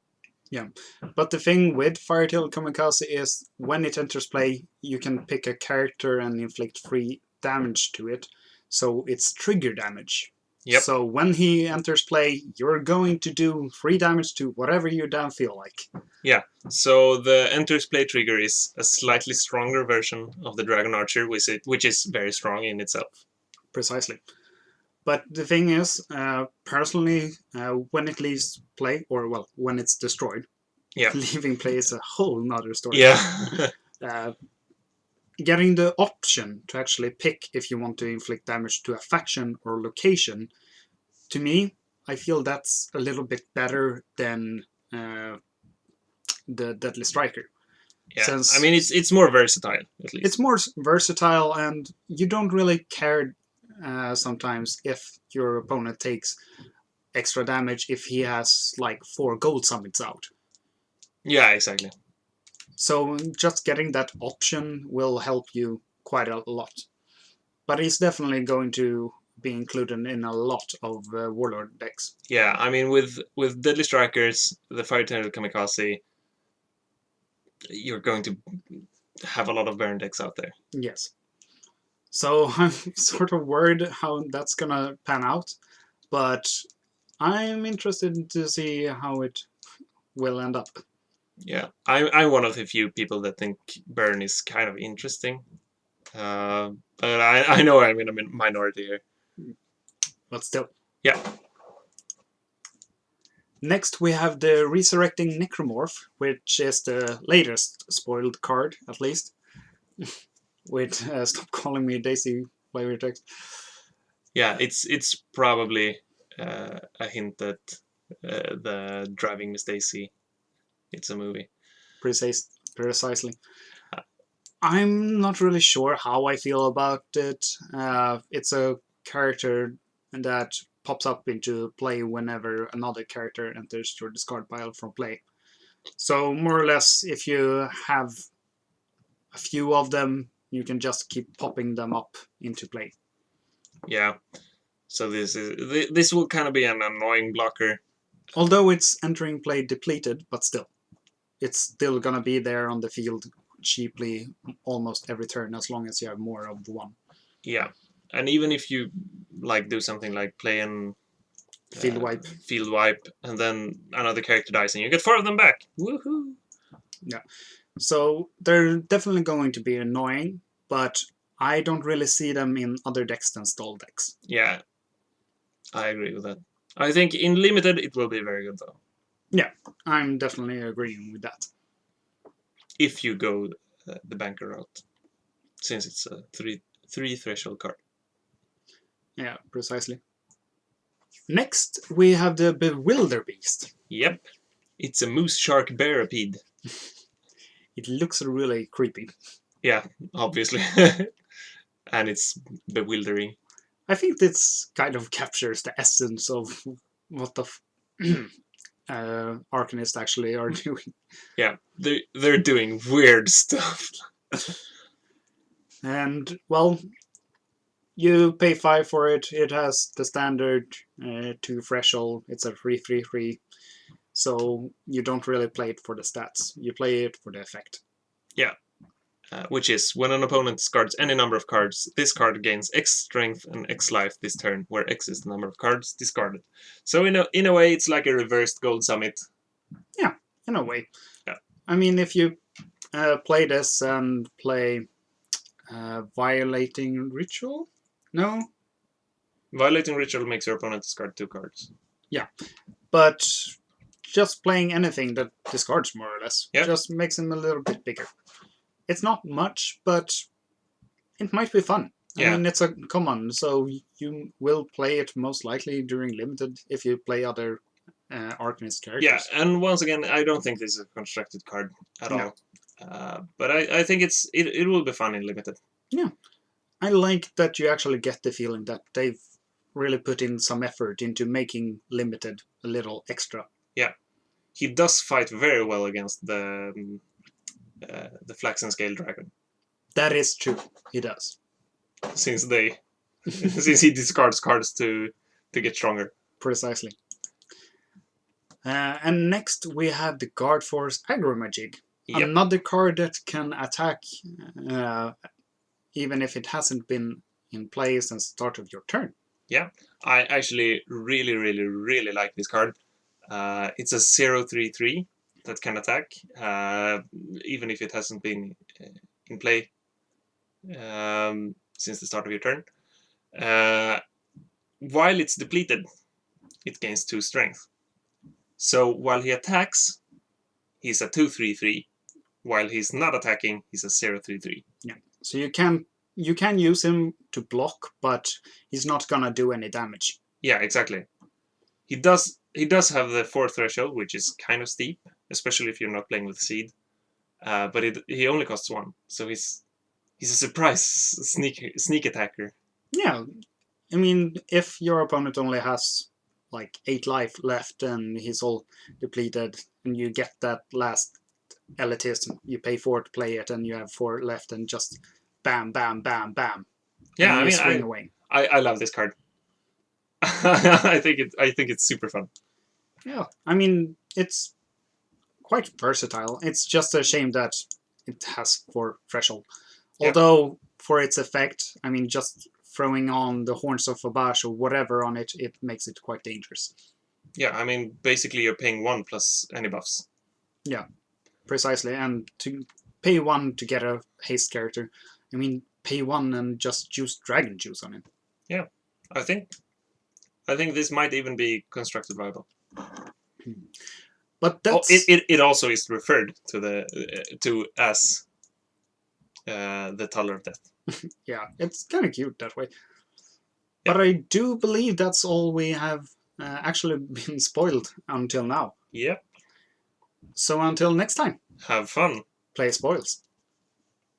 [SPEAKER 2] Yeah, but the thing with Firetail Kamikaze is when it enters play, you can pick a character and inflict 3 damage to it, so it's trigger damage.
[SPEAKER 1] Yep.
[SPEAKER 2] So when he enters play, you're going to do 3 damage to whatever you damn feel like.
[SPEAKER 1] Yeah, so the enters play trigger is a slightly stronger version of the Dragon Archer, which is very strong in itself.
[SPEAKER 2] Precisely. But the thing is, personally, when it leaves play, or when it's destroyed, leaving play is a whole nother story.
[SPEAKER 1] Yeah.
[SPEAKER 2] Getting the option to actually pick if you want to inflict damage to a faction or location, to me, I feel that's a little bit better than the Deadly Striker.
[SPEAKER 1] Yeah, since, I mean, it's more versatile, at least.
[SPEAKER 2] It's more versatile, and you don't really care sometimes if your opponent takes extra damage if he has like 4 gold summits out.
[SPEAKER 1] Yeah, exactly.
[SPEAKER 2] So just getting that option will help you quite a lot. But he's definitely going to be included in a lot of Warlord decks.
[SPEAKER 1] Yeah, I mean, with Deadly Strikers, the Fire Tender Kamikaze, you're going to have a lot of burn decks out there.
[SPEAKER 2] Yes. So I'm sort of worried how that's gonna pan out, but I'm interested to see how it will end up.
[SPEAKER 1] Yeah, I'm one of the few people that think burn is kind of interesting. But I know I'm in a minority here.
[SPEAKER 2] But still.
[SPEAKER 1] Yeah.
[SPEAKER 2] Next we have the Resurrecting Necromorph, which is the latest spoiled card, at least. Wait, stop calling me Daisy flavor text.
[SPEAKER 1] Yeah, it's probably a hint that the Driving Miss Daisy, it's a movie.
[SPEAKER 2] Precisely. I'm not really sure how I feel about it. It's a character that pops up into play whenever another character enters your discard pile from play. So more or less, if you have a few of them, you can just keep popping them up into play.
[SPEAKER 1] Yeah. So this will kind of be an annoying blocker.
[SPEAKER 2] Although it's entering play depleted, but still, it's still gonna be there on the field cheaply almost every turn as long as you have more of one.
[SPEAKER 1] Yeah, and even if you like do something like play an
[SPEAKER 2] Field wipe,
[SPEAKER 1] and then another character dies and you get 4 of them back. Woohoo!
[SPEAKER 2] Yeah. So they're definitely going to be annoying, but I don't really see them in other decks than stall decks.
[SPEAKER 1] Yeah, I agree with that. I think in limited it will be very good though.
[SPEAKER 2] Yeah, I'm definitely agreeing with that.
[SPEAKER 1] If you go the banker route, since it's a three threshold card.
[SPEAKER 2] Yeah, precisely. Next, we have the Bewilder Beast.
[SPEAKER 1] Yep, it's a moose shark barapede.
[SPEAKER 2] It looks really creepy.
[SPEAKER 1] Yeah, obviously. And it's bewildering.
[SPEAKER 2] I think this kind of captures the essence of what the Arcanists actually are doing.
[SPEAKER 1] Yeah, they're doing weird stuff.
[SPEAKER 2] And, well, you pay 5 for it. It has the standard 2 threshold. It's a 3/3/3. So you don't really play it for the stats. You play it for the effect.
[SPEAKER 1] Yeah. Which is, when an opponent discards any number of cards, this card gains X strength and X life this turn, where X is the number of cards discarded. So in a way, it's like a reversed Gold Summit.
[SPEAKER 2] Yeah, in a way.
[SPEAKER 1] Yeah.
[SPEAKER 2] I mean, if you play this and play Violating Ritual? No?
[SPEAKER 1] Violating Ritual makes your opponent discard 2 cards.
[SPEAKER 2] Yeah. But just playing anything that discards more or less just makes him a little bit bigger. It's not much, but it might be fun. I mean, it's a common, so you will play it most likely during limited if you play other Arcanist characters.
[SPEAKER 1] Yeah, and once again, I don't think this is a constructed card at all. But I think it will be fun in limited.
[SPEAKER 2] Yeah. I like that you actually get the feeling that they've really put in some effort into making limited a little extra.
[SPEAKER 1] Yeah. He does fight very well against the Flax and Scale Dragon.
[SPEAKER 2] That is true. He does.
[SPEAKER 1] Since he discards cards to get stronger.
[SPEAKER 2] Precisely. And next we have the Guard Force Aggro Magic. Yep. Another card that can attack even if it hasn't been in play since the start of your turn.
[SPEAKER 1] Yeah, I actually really like this card. It's a 0/3/3 that can attack, even if it hasn't been in play since the start of your turn. While it's depleted, it gains 2 strength. So while he attacks, he's a 2/3/3. While he's not attacking, he's a 0/3/3.
[SPEAKER 2] Yeah. So you can use him to block, but he's not gonna do any damage.
[SPEAKER 1] Yeah, exactly. He does have the 4 threshold, which is kind of steep, especially if you're not playing with Seed. But he only costs 1, so he's a surprise sneak attacker.
[SPEAKER 2] Yeah, I mean, if your opponent only has like 8 life left and he's all depleted, and you get that last Elitist, you pay 4 to play it, and you have 4 left, and just bam, bam, bam, bam.
[SPEAKER 1] Yeah,
[SPEAKER 2] and
[SPEAKER 1] I
[SPEAKER 2] you
[SPEAKER 1] mean,
[SPEAKER 2] swing away.
[SPEAKER 1] I love this card. I think it's super fun.
[SPEAKER 2] Yeah, I mean, it's quite versatile. It's just a shame that it has 4 threshold.
[SPEAKER 1] Yeah.
[SPEAKER 2] Although, for its effect, I mean, just throwing on the Horns of Fabash or whatever on it, it makes it quite dangerous.
[SPEAKER 1] Yeah, I mean, basically you're paying 1 plus any buffs.
[SPEAKER 2] Yeah, precisely. And to pay 1 to get a haste character, I mean, pay 1 and just juice Dragon Juice on it.
[SPEAKER 1] Yeah, I think this might even be constructed viable.
[SPEAKER 2] But that's...
[SPEAKER 1] it also is referred to as the Teller of Death.
[SPEAKER 2] Yeah, it's kind of cute that way.
[SPEAKER 1] Yeah.
[SPEAKER 2] But I do believe that's all we have actually been spoiled until now.
[SPEAKER 1] Yep.
[SPEAKER 2] So until next time,
[SPEAKER 1] Have fun.
[SPEAKER 2] play spoils.